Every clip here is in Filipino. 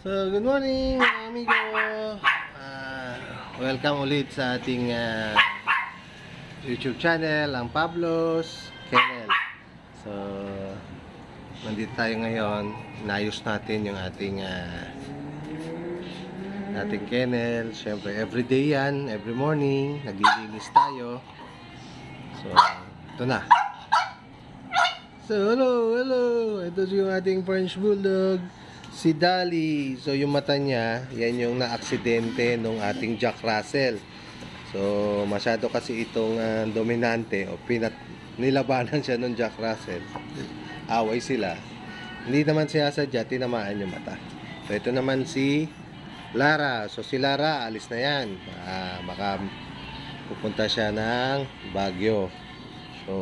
So, good morning mga amigo. Welcome ulit sa ating YouTube channel, ang Pablo's Kennel. So, nandito tayo ngayon. Inayos natin yung ating kennel. Siyempre, everyday yan, every morning, naglilinis tayo. So, ito na. So, hello. Ito yung ating French Bulldog, si Dali. So, yung mata niya, yan yung na-aksidente nung ating Jack Russell. So, masyado kasi itong dominante o nilabanan siya nung Jack Russell. Away sila. Hindi naman siya sadya, tinamaan yung mata. So, ito naman si Lara. So, si Lara, alis na yan. Baka pupunta siya ng Baguio. So,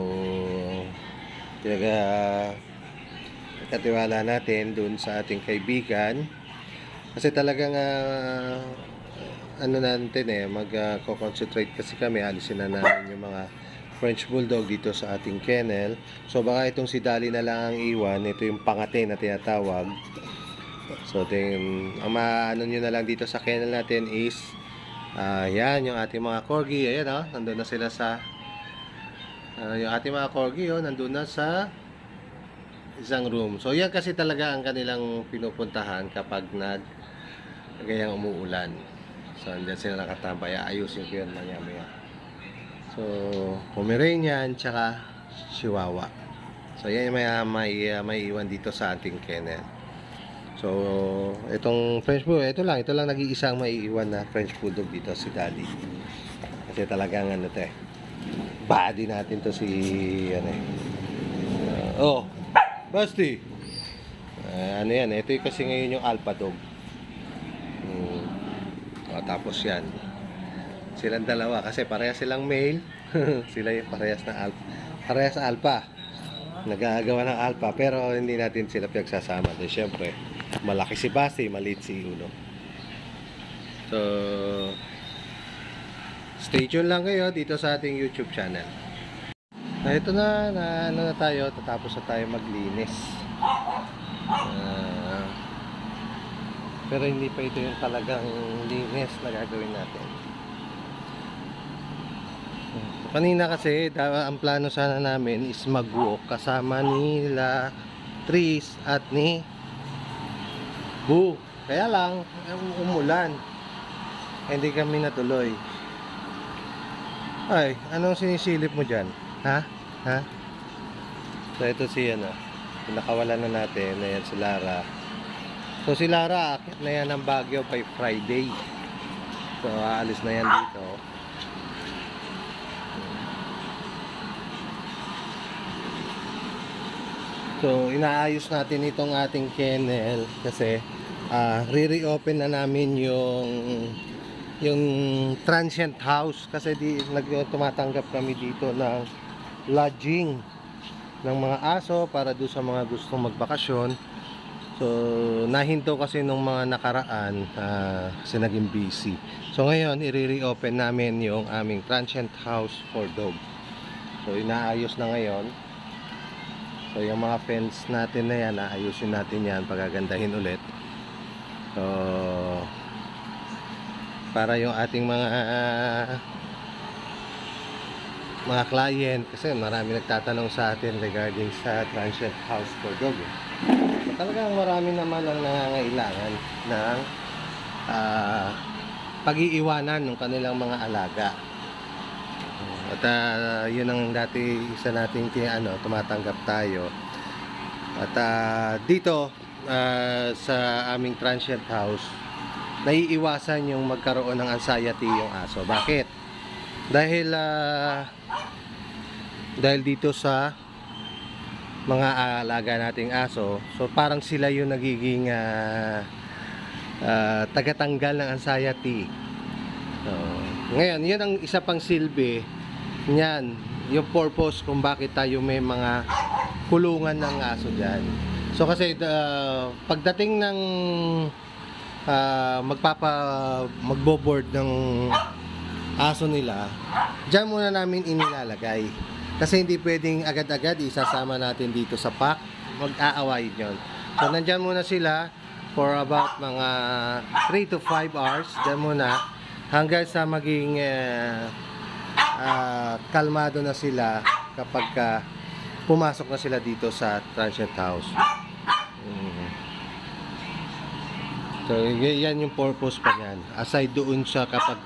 katiwala natin dun sa ating kaibigan kasi talagang mag-concentrate kasi kami, alisin na namin yung mga French Bulldog dito sa ating kennel. So baka itong si Dali na lang ang iwan. Ito yung pangate na tinatawag. So ang maano nyo na lang dito sa kennel natin is yan yung ating mga corgi. Ayan nandun na sila sa yung ating mga corgi nandun na sa isang room. So yan kasi talaga ang kanilang pinupuntahan kapag gayang umuulan. So andyan sila nakatambay. Ayusin ko yan maya. So Pomeranian tsaka Chihuahua. So yan may iwan dito sa ating kennel. So itong French Bulldog, ito lang nag-iisang maiiwan na French Bulldog dito, si Daddy. Kasi talagang body natin to si Basti. Yan, ito kasi ngayon yung Alpha Dog. Tapos yan. Silang dalawa kasi parehas silang male. Sila yung parehas Alpha. Nagagawa ng Alpha pero hindi natin sila pinagsasama. Dahil syempre, malaki si Basti, maliit si Uno. So, stay tuned lang kayo dito sa ating YouTube channel. Ito na tayo, tatapos na tayo maglinis. Pero hindi pa ito yung talagang linis na gagawin natin. Kanina kasi, ang plano sana namin is mag-walk kasama nila Tris at ni Boo. Kaya lang, umulan. Hindi kami natuloy. Ay, anong sinisilip mo dyan? Ha? So ito si pinakawalan na natin. Ayan si Lara. So si Lara akit na yan ng Baguio by Friday. So aalis na yan dito. So inaayos natin itong ating kennel kasi re-reopen na namin yung transient house kasi tumatanggap kami dito ng lodging ng mga aso para doon sa mga gustong magbakasyon. So nahinto kasi nung mga nakaraan kasi naging busy. So ngayon i-reopen namin yung aming transient house for dog. So inaayos na ngayon. So yung mga fence natin na yan, aayusin natin yan, pagagandahin ulit. So para yung ating mga client, kasi marami nagtatanong sa atin regarding sa transient house for dog. So, talagang marami naman ang nangangailangan ng pag-iiwanan ng kanilang mga alaga. At yun ang isa nating tumatanggap tayo. At dito sa aming transient house, naiiwasan yung magkaroon ng anxiety yung aso. Bakit? Dahil dito sa mga alaga nating aso, so parang sila yung nagiging tagatanggal ng anxiety. So, ngayon, yun ang isa pang silbi niyan, yung purpose kung bakit tayo may mga kulungan ng aso dyan. So kasi pagdating ng magbo-board ng aso nila, dyan muna namin inilalagay kasi hindi pwedeng agad-agad isasama natin dito sa pack, mag-aawayin yun. So nandyan muna sila for about mga 3 to 5 hours. Diyan muna hanggang sa maging kalmado na sila kapag pumasok na sila dito sa transient house. So, yan yung purpose pa niyan. Aside doon sa kapag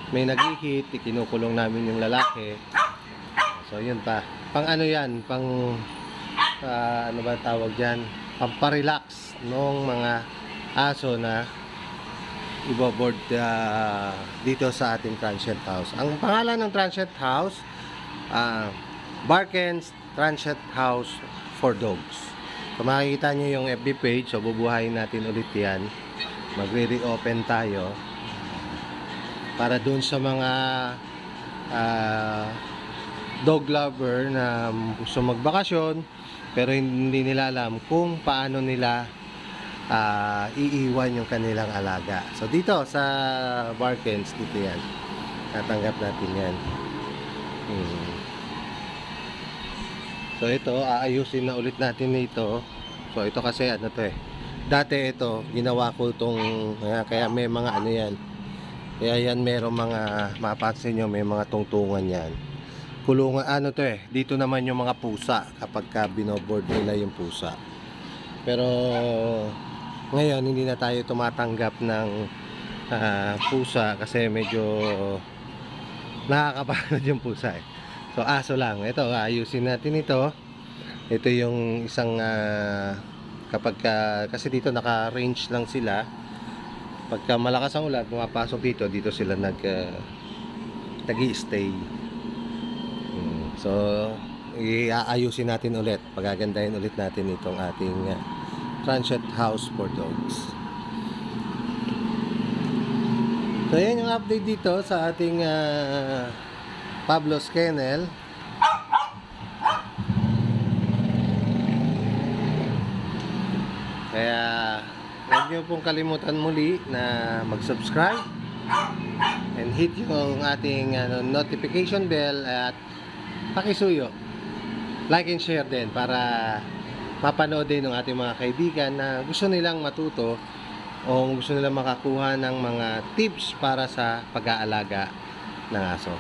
may nag-hit, kinukulong namin yung lalaki. So, yun pa. Pang ano yan? Pang, ano ba tawag dyan? Pang-relax nung mga aso na iboboard dito sa ating transient house. Ang pangalan ng transient house, Barkens Transient House for Dogs. Kung makikita nyo yung FB page, so bubuhayin natin ulit yan. Magre-reopen tayo para dun sa mga dog lover na gusto magbakasyon pero hindi nila alam kung paano nila iiwan yung kanilang alaga. So dito sa Barkens, dito yan. Tatanggap natin yan. So ito, aayusin na ulit natin ito. So ito kasi ano to dati ito, ginawa ko itong, kaya may mga ano yan. Kaya yan merong mga, mapapansin nyo, may mga tungtungan yan. Kulungan, ano to dito naman yung mga pusa kapag binoboard nila yung pusa. Pero ngayon hindi na tayo tumatanggap ng pusa kasi medyo nakakapagod yung pusa So aso lang. Ito, ayusin natin ito. Ito yung isang kapag kasi dito naka-range lang sila. Pagka malakas ang ulan, pumapasok dito sila nag-i-stay. So iayusin natin ulit. Pagagandahin ulit natin itong ating transient house for dogs. So yan yung update dito sa ating Pablo's Kennel. Kaya huwag niyo pong kalimutan muli na mag-subscribe and hit yung ating notification bell at pakisuyo. Like and share din para mapanood din ng ating mga kaibigan na gusto nilang matuto o gusto nilang makakuha ng mga tips para sa pag-aalaga ng aso.